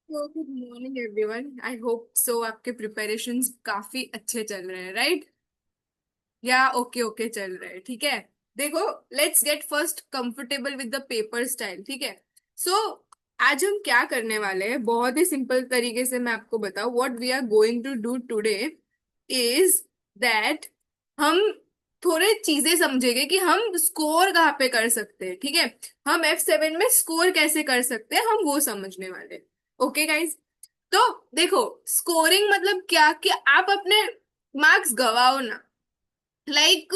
तो good morning everyone. आई hope सो आपके preparations काफी अच्छे चल रहे हैं, राइट? या ओके ओके चल रहे हैं, ठीक है। देखो, let's get first comfortable with the paper style, ठीक है। सो आज हम क्या करने वाले हैं, बहुत ही सिंपल तरीके से मैं आपको बताऊं। What we are going to do today is that हम थोड़े चीजें समझेंगे कि हम स्कोर कहाँ पे कर सकते हैं, ठीक है। हम F7 में स्कोर कैसे कर सकते हैं, हम वो समझने वाले। Okay guys. तो देखो, स्कोरिंग मतलब क्या कि आप अपने मार्क्स गवाओ ना। Like,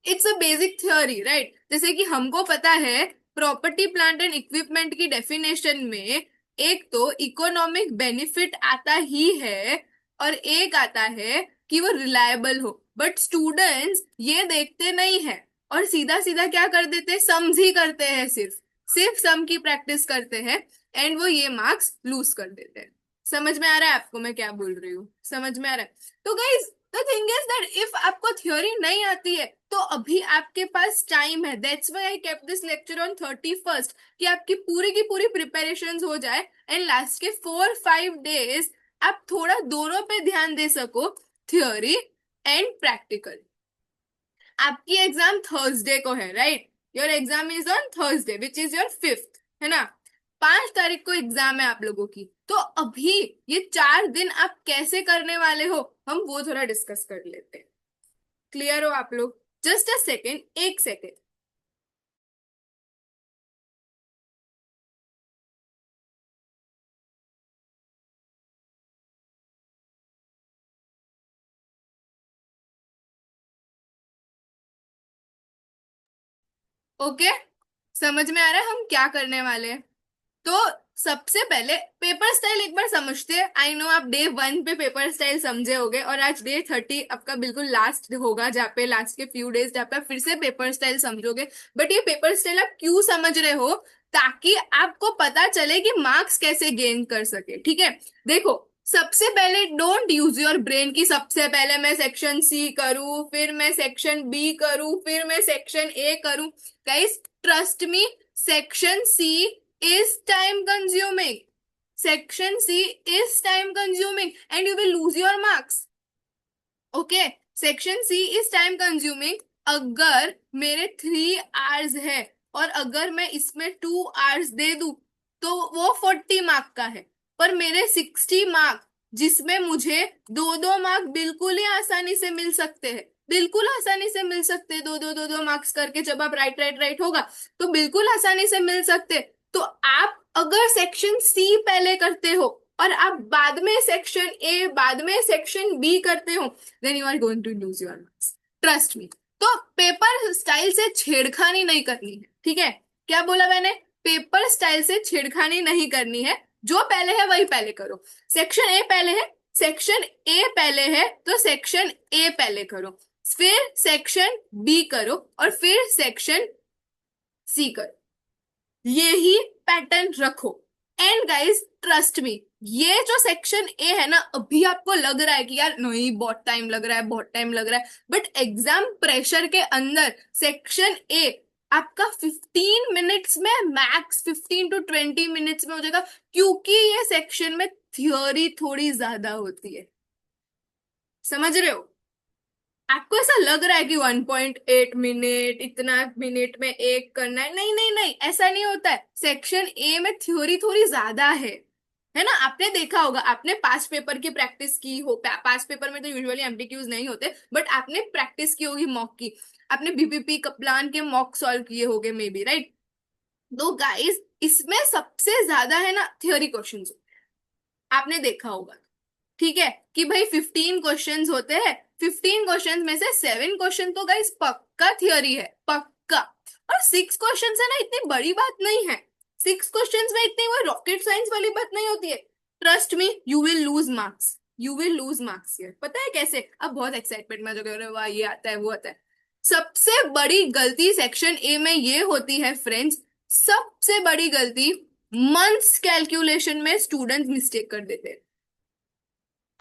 it's a basic theory, right? जैसे कि हमको पता है प्रॉपर्टी प्लांट एंड इक्विपमेंट की डेफिनेशन में एक तो इकोनॉमिक बेनिफिट आता ही है, और एक आता है कि वो रिलायबल हो। बट स्टूडेंट्स ये देखते नहीं है और सीधा सीधा क्या कर देते हैं, सम्स ही करते हैं, सिर्फ सिर्फ सम की प्रैक्टिस करते हैं। एंड वो ये मार्क्स लूज कर देते हैं। समझ में आ रहा है आपको मैं क्या बोल रही हूँ? समझ में आ रहा है? तो guys, the thing is that if आपको थ्योरी नहीं आती है तो अभी आपके पास टाइम है। That's why I kept this lecture on 31st, कि आपकी पूरी की पूरी प्रिपरेशन हो जाए एंड लास्ट के 4-5 डेज आप थोड़ा दोनों पे ध्यान दे सको, थ्योरी एंड प्रैक्टिकल। आपकी एग्जाम थर्सडे को है, right? Your exam is on Thursday which is your 5th, है ना? 5 तारीख को एग्जाम है आप लोगों की। तो अभी ये 4 दिन आप कैसे करने वाले हो, हम वो थोड़ा डिस्कस कर लेते हैं। क्लियर हो आप लोग? जस्ट अ सेकेंड, एक सेकेंड। ओके, समझ में आ रहा है हम क्या करने वाले हैं? तो सबसे पहले पेपर स्टाइल एक बार समझते हैं। आई नो आप डे 1 पे पेपर स्टाइल समझे होगे और आज डे 30 आपका बिल्कुल लास्ट होगा, जहाँ पे लास्ट के फ्यू डेज जहाँ पे आप फिर से पेपर स्टाइल समझोगे। बट ये पेपर स्टाइल आप क्यों समझ रहे हो? ताकि आपको पता चले कि मार्क्स कैसे गेन कर सके, ठीक है। देखो, सबसे पहले डोंट यूज योर ब्रेन की सबसे पहले मैं सेक्शन सी करूं, फिर मैं सेक्शन बी करूं, फिर मैं सेक्शन ए करूं। Guys, trust me, section C is time consuming. Section C is time consuming and you will lose your marks. Okay, section C is time consuming. अगर मेरे 3 hours है और अगर मैं इसमें 2 आवर्स दे दूं तो वो 40 मार्क का है। पर मेरे 60 मार्क, जिसमें मुझे दो दो मार्क बिल्कुल ही आसानी से मिल सकते हैं, बिल्कुल आसानी से मिल सकते हैं, दो दो दो दो मार्क्स करके जब आप राइट राइट राइट होगा तो बिल्कुल आसानी से मिल सकते हैं। तो आप अगर सेक्शन सी पहले करते हो और आप बाद में सेक्शन ए, बाद में सेक्शन बी करते हो, then you are going to lose your marks. Trust me. तो पेपर स्टाइल से छेड़खानी नहीं करनी है, ठीक है। क्या बोला मैंने? पेपर स्टाइल से छेड़खानी नहीं करनी है। जो पहले है वही पहले करो। सेक्शन ए पहले है, सेक्शन ए पहले है तो सेक्शन ए पहले करो, फिर सेक्शन बी करो और फिर सेक्शन सी करो। यही पैटर्न रखो। एंड गाइस, ट्रस्ट मी, ये जो सेक्शन ए है ना, अभी आपको लग रहा है कि यार नहीं बहुत टाइम लग रहा है, बहुत टाइम लग रहा है, बट एग्जाम प्रेशर के अंदर सेक्शन ए आपका 15 मिनट्स में, मैक्स 15 to 20 मिनट्स में हो जाएगा, क्योंकि ये सेक्शन में थियोरी थोड़ी ज्यादा होती है। समझ रहे हो? आपको ऐसा लग रहा है कि 1.8 मिनट, इतना मिनट में एक करना है? नहीं नहीं नहीं, ऐसा नहीं होता है। सेक्शन ए में थ्योरी थोड़ी ज्यादा है ना? आपने देखा होगा, आपने पास्ट पेपर की प्रैक्टिस की हो। पास्ट पेपर में तो यूजुअली एमसीक्यूज नहीं होते, बट आपने प्रैक्टिस की होगी मॉक की। आपने बीपीपी कप्लान के मॉक सॉल्व किए होगे मे बी, राइट? तो गाइस, इसमें सबसे ज्यादा है ना थ्योरी क्वेश्चंस, आपने देखा होगा, ठीक है। कि भाई 15 क्वेश्चंस होते हैं, 15 क्वेश्चंस में से 7 क्वेश्चन तो गाइस पक्का थियोरी है, पक्का। और 6 क्वेश्चंस है ना, इतनी बड़ी बात नहीं है। 6 क्वेश्चंस में इतनी वो रॉकेट साइंस वाली बात नहीं होती है। Trust me, you will loose marks, you will loose marks. ये पता है कैसे? अब बहुत एक्साइटमेंट में जो कह रहे हो, वाह ये आता है वो आता है। सबसे बड़ी गलती सेक्शन ए में ये होती है फ्रेंड्स, सबसे बड़ी गलती, मंथ्स कैलकुलेशन में स्टूडेंट मिस्टेक कर देते हैं।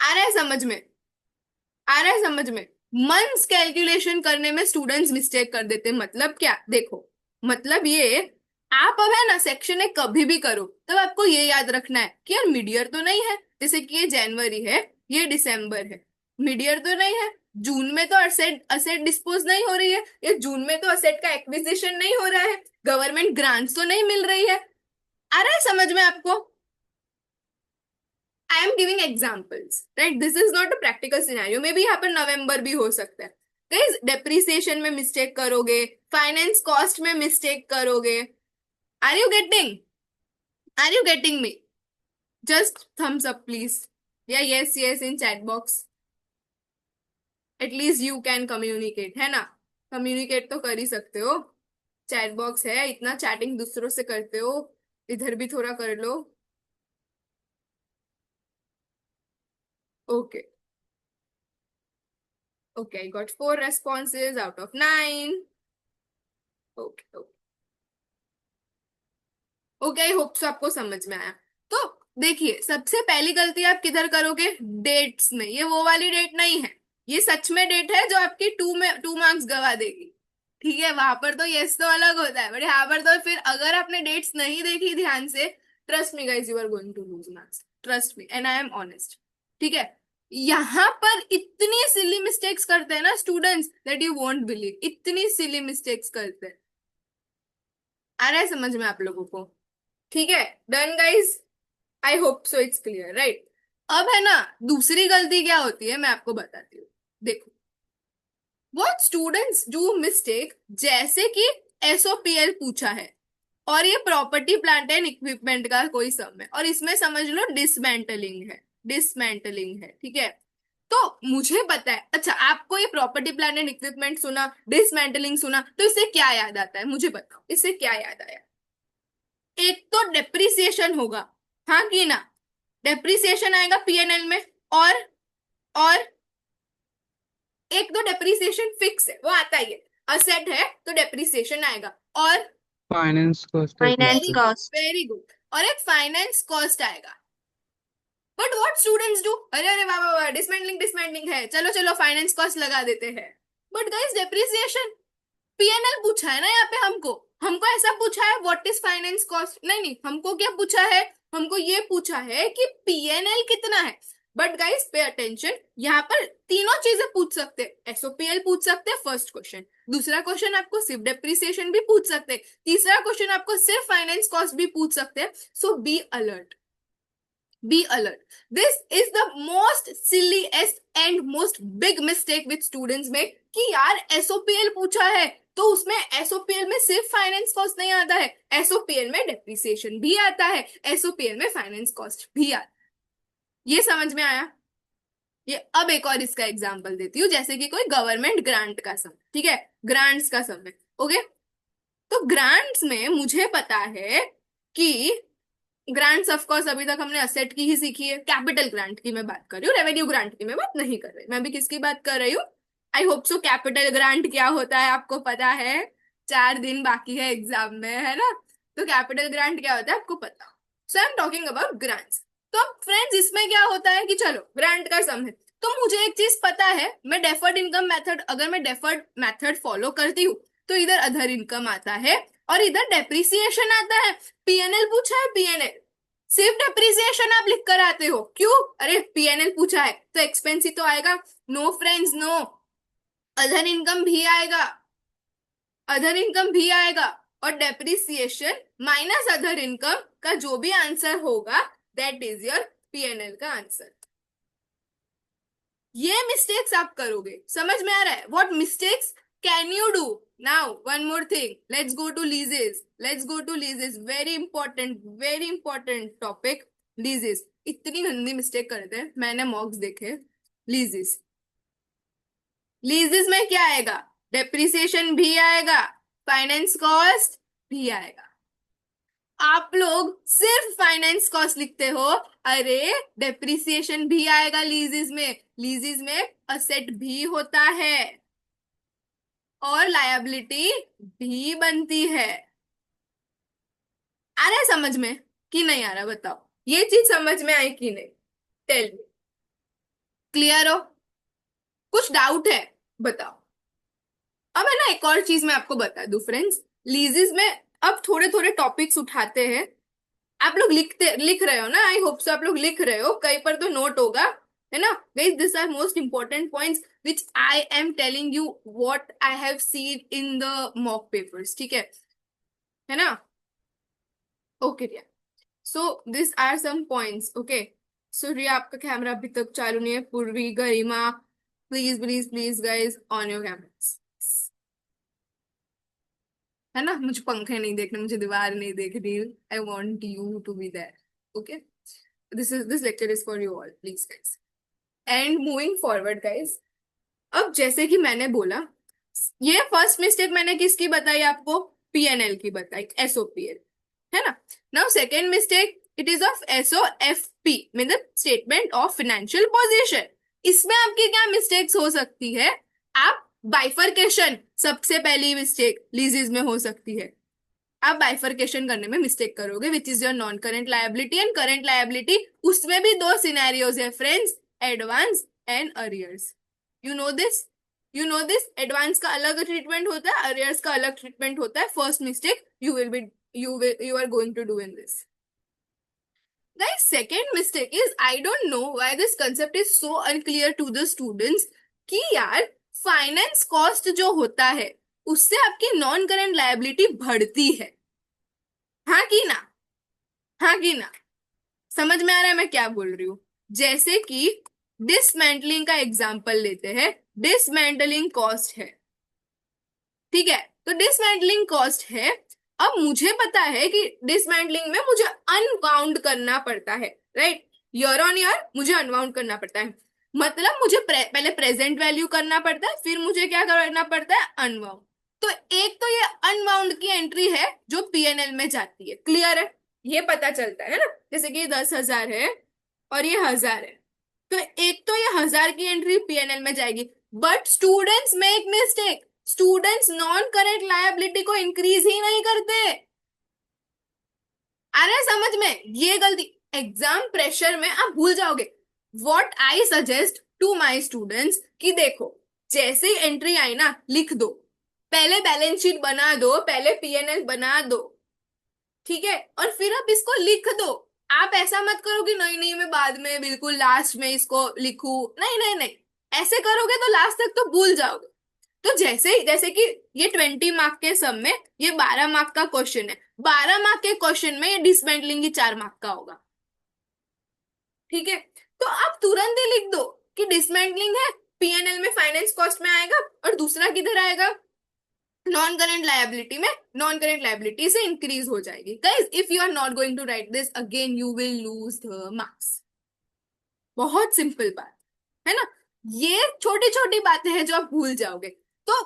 आ रहा है समझ में? आ रहा है समझ में? मंथ्स कैलकुलेशन करने में स्टूडेंट्स मिस्टेक कर देते हैं। मतलब क्या? देखो, मतलब ये आप अब है ना सेक्शन ए कभी भी करो तब आपको ये याद रखना है कि यार मिड ईयर तो नहीं है, जैसे कि ये जनवरी है, ये दिसंबर है, मिड ईयर तो नहीं है, जून में तो असेट असेट डिस्पोज नहीं हो रही है, या जून में तो असेट का एक्विजिशन नहीं हो रहा है, गवर्नमेंट ग्रांट्स तो नहीं मिल रही है। आ रहा है समझ में आपको? I am giving examples, right, this is not a practical scenario, may be यहाँ पर नवंबर भी हो सकता है। गाइस डेप्रिसिएशन में मिस्टेक करोगे, फाइनेंस कॉस्ट में मिस्टेक करोगे। Are you getting? Are you getting me? Just thumbs up please, या yes yes in chat box. At least you can communicate, है ना? कम्युनिकेट तो कर ही सकते हो, चैट बॉक्स है, इतना चैटिंग दूसरों से करते हो, इधर भी थोड़ा कर लो। Okay, okay, I got 4 responses out of 9। Okay, okay, I hope so आपको समझ में आया। तो देखिए, सबसे पहली गलती आप किधर करोगे? डेट्स में। ये वो वाली डेट नहीं है, ये सच में डेट है जो आपकी 2 मार्क्स गवा देगी। ठीक है, वहां पर तो यस तो अलग होता है, बट यहाँ पर तो फिर अगर आपने डेट्स नहीं देखी ध्यान से, trust me guys, you are going to lose marks, trust me and I am honest. ठीक है, यहाँ पर इतनी सिली मिस्टेक्स करते हैं ना students that you won't believe, इतनी सिली मिस्टेक्स करते हैं। आ रहा है समझ में आप लोगों को? ठीक है, done guys, I hope so it's clear, right. अब है ना, दूसरी गलती क्या होती है मैं आपको बताती हूँ। देखो, बहुत स्टूडेंट्स डू मिस्टेक, जैसे कि एसओपीएल पूछा है और ये प्रॉपर्टी प्लांट एंड इक्विपमेंट का कोई सम है, और इसमें समझ लो डिसमेंटलिंग है, डिसमेंटलिंग है। ठीक है, तो मुझे पता है, अच्छा आपको ये प्रॉपर्टी प्लांट एंड इक्विपमेंट सुना, डिसमेंटलिंग सुना, तो इससे क्या याद आता है मुझे बताओ, इससे क्या याद आया? एक तो डेप्रिसिएशन होगा, हाँ कि ना? डेप्रिसिएशन आएगा पीएनएल में, और एक तो डेप्रिसिएशन फिक्स है, वो आता ही है, असेट है तो डेप्रिसिएशन आएगा, और फाइनेंस कॉस्ट एक वेरी होता फाइनेंस है। Good, cost. वेरी गुड, और एक फाइनेंस कॉस्ट आएगा। बट व्हाट स्टूडेंट्स डू, अरे अरे वाह वाह वाह, डिसमेंटलिंग डिसमेंटलिंग है, चलो चलो फाइनेंस कॉस्ट लगा देते हैं। बट गाइस डेप्रिसिएशन, पीएनएल पूछा है ना यहाँ पे हमको, हमको ऐसा पूछा है व्हाट इज फाइनेंस कॉस्ट, नहीं नहीं, हमको क्या पूछा है? हमको ये पूछा है कि पीएनएल कितना है। बट गाइस पे अटेंशन, यहाँ पर तीनों चीजें पूछ सकते हैं, एसओपीएल पूछ सकते हैं फर्स्ट क्वेश्चन, दूसरा क्वेश्चन आपको सिर्फ डेप्रिसिएशन भी पूछ सकते हैं, तीसरा क्वेश्चन आपको सिर्फ फाइनेंस कॉस्ट भी पूछ सकते हैं। So be alert, be alert. This is the most silliest and most big mistake with students में, कि यार एसओपीएल पूछा है तो उसमें एसओपीएल में सिर्फ फाइनेंस कॉस्ट नहीं आता है, एसओपीएल में डेप्रिसिएशन भी आता है, एसओपीएल में फाइनेंस कॉस्ट भी आता है। ये समझ में आया? ये अब एक और इसका एग्जांपल देती हूँ, जैसे कि कोई गवर्नमेंट ग्रांट का सम, ठीक है, ग्रांट्स का सम है। ओके, तो ग्रांट्स में मुझे पता है कि ग्रांट्स ऑफ कोर्स अभी तक हमने असेट की ही सीखी है, कैपिटल ग्रांट की मैं बात कर रही हूँ, रेवेन्यू ग्रांट की मैं बात नहीं कर रही, मैं अभी किसकी बात कर रही हूँ? आई होप सो कैपिटल ग्रांट क्या होता है आपको पता है, 4 दिन बाकी है एग्जाम में, है ना? तो कैपिटल ग्रांट क्या होता है आपको पता, so I am talking about grants. तो अब फ्रेंड्स इसमें क्या होता है कि चलो ग्रांट का सम है, तो मुझे एक चीज पता है, मैं डेफर्ड इनकम मेथड, अगर मैं डेफर्ड मेथड फॉलो करती हूँ तो इधर अदर इनकम आता है और इधर डेप्रिसिएशन आता है। पीएनएल पूछा है, पीएनएल सिर्फ डेप्रिसिएशन आप लिख कर आते हो, क्यों? अरे पीएनएल पूछा है तो एक्सपेंस ही तो आएगा। No friends no, other income भी आएगा, अदर इनकम भी आएगा, और डेप्रिसिएशन माइनस अदर इनकम का जो भी आंसर होगा दैट इज योर पीएनएल का आंसर। ये मिस्टेक्स आप करोगे, समझ में आ रहा है? What mistakes can you do? Now one more thing, let's go to leases, let's go to leases, very important topic, leases. इतनी गंदी मिस्टेक करते हैं, मैंने मॉक्स देखे। लीजेस, लीजेस में क्या आएगा? डेप्रिसिएशन भी आएगा, फाइनेंस कॉस्ट भी आएगा। आप लोग सिर्फ फाइनेंस कॉस्ट लिखते हो, अरे डेप्रिसिएशन भी आएगा लीजेस में, लीजेस में असेट भी होता है और लायबिलिटी भी बनती है। आ रहा है समझ में कि नहीं आ रहा बताओ, ये चीज समझ में आई कि नहीं? टेल मी, क्लियर हो? कुछ डाउट है बताओ? अब है ना, एक और चीज मैं आपको बता दूं फ्रेंड्स, लीजेस में अब थोड़े थोड़े टॉपिक्स उठाते हैं। आप लोग लिख रहे हो ना, आई होप सो आप लोग लिख रहे हो, कहीं पर तो नोट होगा, है ना guys? This are most important points which I am telling you what I have seen in the mock papers, ठीक है ना? Okay Riya, so this are some points, okay. So Riya आपका कैमरा अभी तक चालू नहीं है। Purvi, Garima, please please please guys on your cameras, है ना? मुझे पंखे नहीं देखने, मुझे दीवार नहीं देखनी, I want you to be there, okay? This lecture is for you all, please guys. And moving forward guys, अब जैसे कि मैंने बोला, ये फर्स्ट मिस्टेक मैंने किसकी बताई आपको? पीएनएल की बताई, एसओपीएल, है ना? Now second mistake, it is of SOFP, मतलब स्टेटमेंट ऑफ फाइनेंशियल पोजीशन। इसमें आपकी क्या मिस्टेक्स हो सकती है? आप बाइफरकेशन, सबसे पहली मिस्टेक लीजेस में हो सकती है। आप बाइफरकेशन करने में मिस्टेक करोगे, विच is your non current liability and current liability. उसमें भी दो सिनेरियोज है friends, advance and arrears. You know this, you know this, advance का अलग ट्रीटमेंट होता है, अरियर्स का अलग ट्रीटमेंट होता है। First mistake you are going to do in this. Guys, second mistake is I don't know why this concept is so unclear to the students कि यार फाइनेंस कॉस्ट जो होता है उससे आपकी नॉन करेंट लायबिलिटी बढ़ती है, हाँ कि ना? हाँ कि ना? समझ में आ रहा है मैं क्या बोल रही हूँ? जैसे कि डिसमेंटलिंग का एग्जांपल लेते हैं, डिसमेंटलिंग कॉस्ट है, ठीक है? तो डिसमेंटलिंग कॉस्ट है। अब मुझे पता है कि डिसमेंटलिंग में मुझे अनबाउंड करना पड़ता है, राइट? ईयर ऑन ईयर मुझे अनबाउंड करना पड़ता है, मतलब मुझे पहले प्रेजेंट वैल्यू करना पड़ता है, फिर मुझे क्या करना पड़ता है? अनबाउंड। तो एक तो ये अनबाउंड की एंट्री है जो पीएनएल में जाती है, क्लियर है? ये पता चलता है ना, जैसे कि 10,000 है और ये 1,000 है, तो एक तो ये 1,000 की एंट्री पीएनएल में जाएगी। But students make mistake, students non current liability को इंक्रीज ही नहीं करते। आ रहा है समझ में? ये गलती एग्जाम प्रेशर में आप भूल जाओगे। What I suggest to my students कि देखो, जैसे ही एंट्री आई ना लिख दो, पहले बैलेंस शीट बना दो, पहले पीएनएल बना दो, ठीक है? और फिर आप इसको लिख दो। आप ऐसा मत करो कि नहीं नहीं मैं बाद में बिल्कुल लास्ट में इसको लिखूं, नहीं नहीं नहीं, ऐसे करोगे तो लास्ट तक तो भूल जाओगे। तो जैसे कि ये 20 मार्क के सम में ये 12 मार्क का क्वेश्चन है, 12 मार्क के क्वेश्चन में ये डिसमेंटलिंग ही 4 मार्क का होगा, ठीक है? तो आप तुरंत ही लिख दो कि डिसमेंटलिंग है, पीएनएल में फाइनेंस कॉस्ट में आएगा, और दूसरा किधर आएगा? नॉन करेंट लायबिलिटी में, नॉन करेंट लायबिलिटी से इंक्रीज हो जाएगी। Guys if you are not going to write this again you will lose the marks. बहुत सिंपल बात है ना? ये छोटी छोटी बातें हैं जो आप भूल जाओगे। तो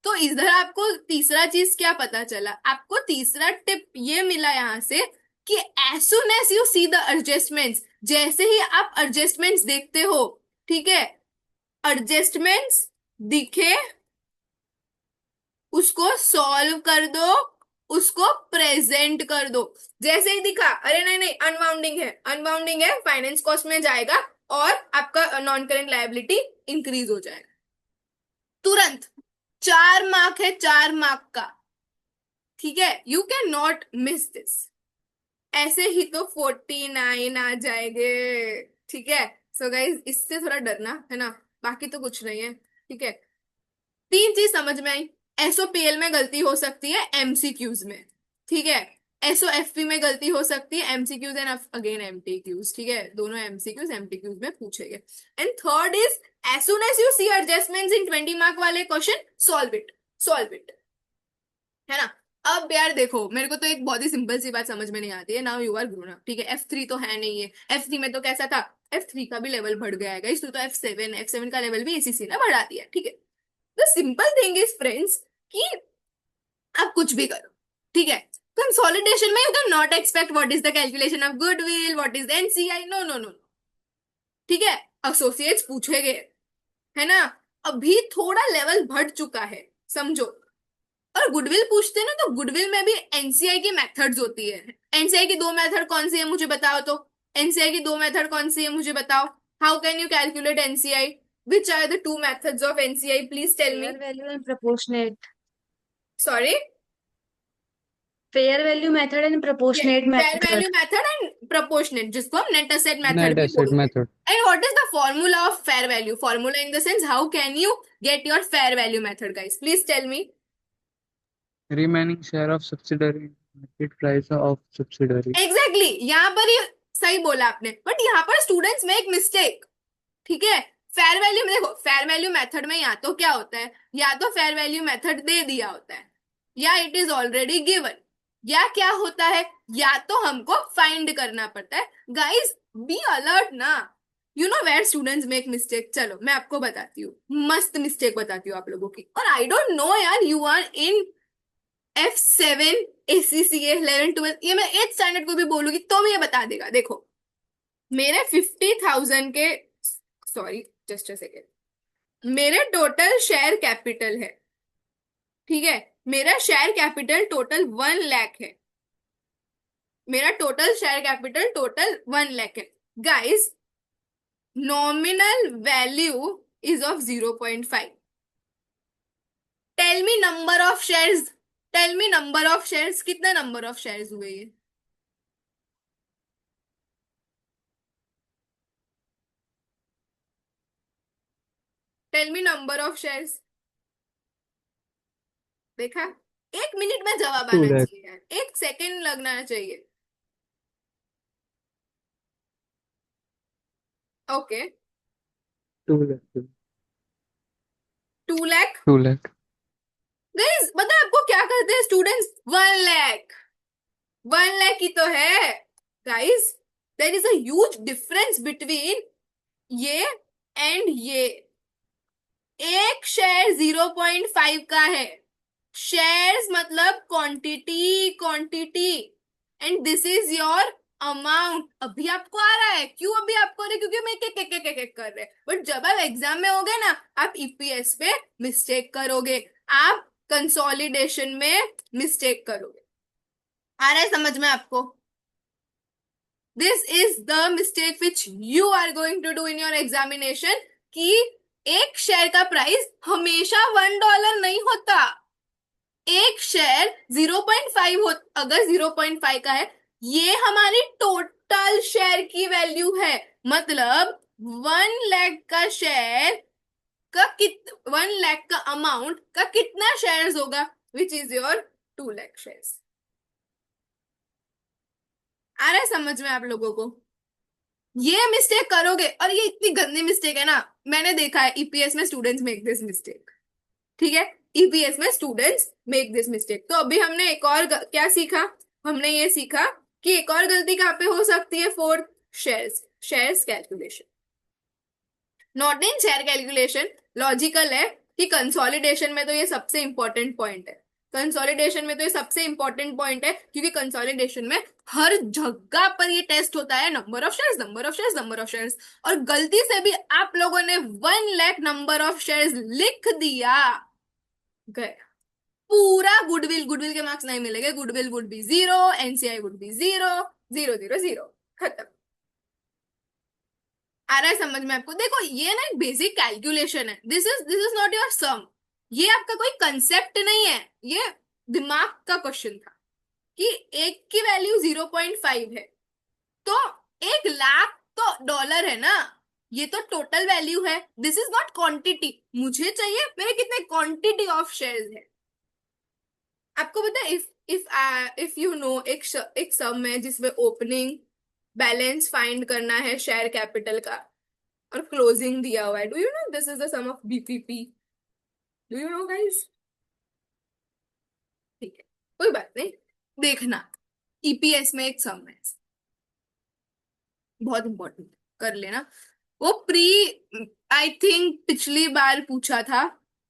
तो इधर आपको तीसरा चीज क्या पता चला? आपको तीसरा टिप ये मिला यहां से कि as soon as you see the adjustments, जैसे ही आप एडजस्टमेंट्स देखते हो, ठीक है, एडजस्टमेंट्स दिखे उसको सॉल्व कर दो, उसको प्रेजेंट कर दो। जैसे ही दिखा, अरे नहीं नहीं अनबाउंडिंग है, अनबाउंडिंग है, फाइनेंस कॉस्ट में जाएगा और आपका नॉन करेंट लायबिलिटी इंक्रीज हो जाएगा, तुरंत। 4 मार्क है, 4 मार्क का, ठीक है? You can not miss this. ऐसे ही तो 49 आ जाएंगे, ठीक है? सो गाइज इससे थोड़ा डरना है ना, बाकी तो कुछ नहीं है, ठीक है? तीन चीज समझ में आई। एसओपीएल में गलती हो सकती है एमसीक्यूज में, ठीक है? एसओएफपी में गलती हो सकती है एमसीक्यूज एंड अगेन एमटीक्यूज, ठीक है? दोनों एमसीक्यूज एमटीक्यूज में पूछे गए। And third is as soon as you see adjustments in 20 mark वाले question, solve it, solve it, है ना? अब यार देखो, मेरे को तो एक बहुत ही सिंपल सी बात समझ में नहीं आती है। Now you are grown up, ठीक है? F3 तो है नहीं है, F3 में तो कैसा था, F3 का भी लेवल बढ़ गया है, इसलिए तो F7 का लेवल भी एसीसी ने बढ़ा दिया, ठीक है? The simple thing is friends कि आप कुछ भी करो, ठीक है? कंसोलिडेशन में you can not expect what is the calculation of goodwill, what is the NCI, no no no, ठीक है? एसोसिएट्स पूछेंगे, है ना? अभी थोड़ा लेवल बढ़ चुका है, समझो। और गुडविल पूछते हैं ना, तो गुडविल में भी एनसीआई की मेथड्स होती है। एनसीआई की दो मेथड कौन सी है मुझे बताओ तो, एनसीआई की दो मेथड कौन सी है मुझे बताओ? How can you calculate NCI? Which are the two methods of NCI, please tell me. Fair value and proportionate. Sorry, fair value method and proportionate fair method. Value method and proportionate, जिसको हम net asset method Net भी asset बोलते हैं. method. And what is the formula of fair value? Formula in the sense how can you get your fair value method guys, please tell me. Remaining share of subsidiary market price of subsidiary. Exactly यहाँ पर ही सही बोला आपने, but यहाँ पर students make mistake. ठीक है, fair value में देखो, फेयर वैल्यू मेथड में या तो क्या होता है, या तो फेयर वैल्यू मेथड दे दिया होता है, या इट इज ऑलरेडी गिवन, या क्या होता है, या तो हमको फाइंड करना पड़ता है. गाइस बी अलर्ट ना. You know where students make mistake. चलो मैं आपको बताती हूँ, मस्त मिस्टेक बताती हूँ आप लोगों की. और आई डोंट नो यार, you are in F7 ACCA 11 12, ये मैं 8th स्टैंडर्ड को भी बोलूंगी तो भी ये बता देगा. देखो मेरे 50,000 के, सॉरी जस्ट अ सेकेंड, मेरे टोटल शेयर कैपिटल है. ठीक है, मेरा शेयर कैपिटल टोटल 1 लाख है. मेरा total share capital total 1 lakh है. Guys nominal value is of 0.5. Tell me number of shares. Tell me number of shares, कितना नंबर ऑफ शेयर्स हुए ये? Tell me number of shares. देखा, 1 मिनट में जवाब 2 आना lakh. चाहिए यार, 1 सेकेंड लगना चाहिए. Okay, 2 lakh. 2 lakh. 2 lakh. Guys पता है आपको क्या करते हैं स्टूडेंट्स? 1 लाख. 1 लाख ही तो है. Guys there is a huge difference between ये एंड ये. एक शेयर 0.5 का है. शेयर्स मतलब quantity, quantity, and this is your amount. अभी आपको आ रहा है, क्यों अभी आपको आ रहा है? क्योंकि मैं एक कर रहे. बट जब आप एग्जाम में होगे ना, आप ईपीएस पे मिस्टेक करोगे, आप कंसोलिडेशन में मिस्टेक करोगे. आ रहा है समझ में आपको? This is the mistake which you are going to do in your examination, कि एक शेयर का प्राइस हमेशा $1 नहीं होता. एक शेयर 0.5 हो, अगर 0.5 का है, ये हमारी टोटल शेयर की वैल्यू है. मतलब 1 लाख का शेयर का 1 लाख का अमाउंट का कितना शेयर्स होगा, which is your 2 lakh shares. आ रहा है समझ में आप लोगों को? ये मिस्टेक करोगे, और ये इतनी गंदी मिस्टेक है ना, मैंने देखा है ईपीएस में स्टूडेंट्स मेक दिस मिस्टेक. ठीक है, ईपीएस में स्टूडेंट्स मेक दिस मिस्टेक. तो अभी हमने एक और क्या सीखा? हमने ये सीखा कि एक और गलती कहाँ पे हो सकती है. Fourth, shares. Shares calculation, not in share calculation. Logical है कि कंसोलिडेशन में तो ये सबसे इंपॉर्टेंट पॉइंट है. कंसोलिडेशन में तो ये सबसे इंपॉर्टेंट पॉइंट है, क्योंकि कंसोलिडेशन में हर जगह पर ये टेस्ट होता है, number of shares, number of shares, number of shares. और गलती से भी आप लोगों ने 1 लाख नंबर ऑफ शेयर्स लिख दिया, गए पूरा गुडविल. गुडविल के मार्क्स नहीं मिलेंगे. Goodwill would be 0, NCI would be 0, 0 0 0, खत्म. आ रहा है समझ में आपको? देखो ये ना एक बेसिक कैलकुलेशन है. दिस इज नॉट योर सम. ये आपका कोई कंसेप्ट नहीं है, ये दिमाग का क्वेश्चन था कि एक की वैल्यू 0.5 है, तो 1 लाख तो डॉलर है ना, ये तो टोटल वैल्यू है. This is not quantity. मुझे चाहिए मेरे कितने क्वांटिटी ऑफ शेयर्स है. आपको पता है, इफ यू नो, एक सम है जिसमें ओपनिंग बैलेंस फाइंड करना है शेयर कैपिटल का, और क्लोजिंग दिया हुआ है. Do you know this is the sum of BPP? Do you know guys? ठीक है, कोई बात नहीं, देखना ईपीएस में एक सम है, बहुत इंपॉर्टेंट, कर लेना. वो प्री, आई थिंक पिछली बार पूछा था,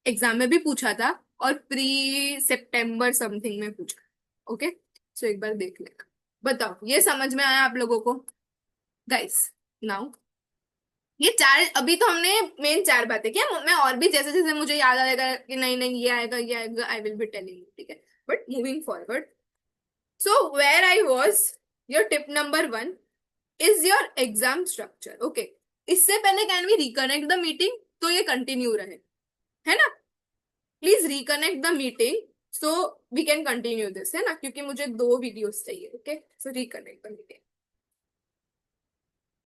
एग्जाम में भी पूछा था, और प्री सितंबर समथिंग में पूछा. ओके, सो एक बार देख लेना. बताओ ये समझ में आया आप लोगों को गाइस? नाउ ये चार, अभी तो हमने मेन 4 बातें किया. मैं और भी जैसे जैसे मुझे याद आएगा कि नहीं नहीं ये आएगा ये आएगा, I will be telling you. ठीक है, but moving forward, so where I was, your tip number 1 is your exam structure. Okay, इससे पहले can we reconnect the meeting, तो ये कंटिन्यू रहे, है ना? Please reconnect the meeting, so we can continue this, है ना, क्योंकि मुझे 2 वीडियोस चाहिए। Okay, so reconnect.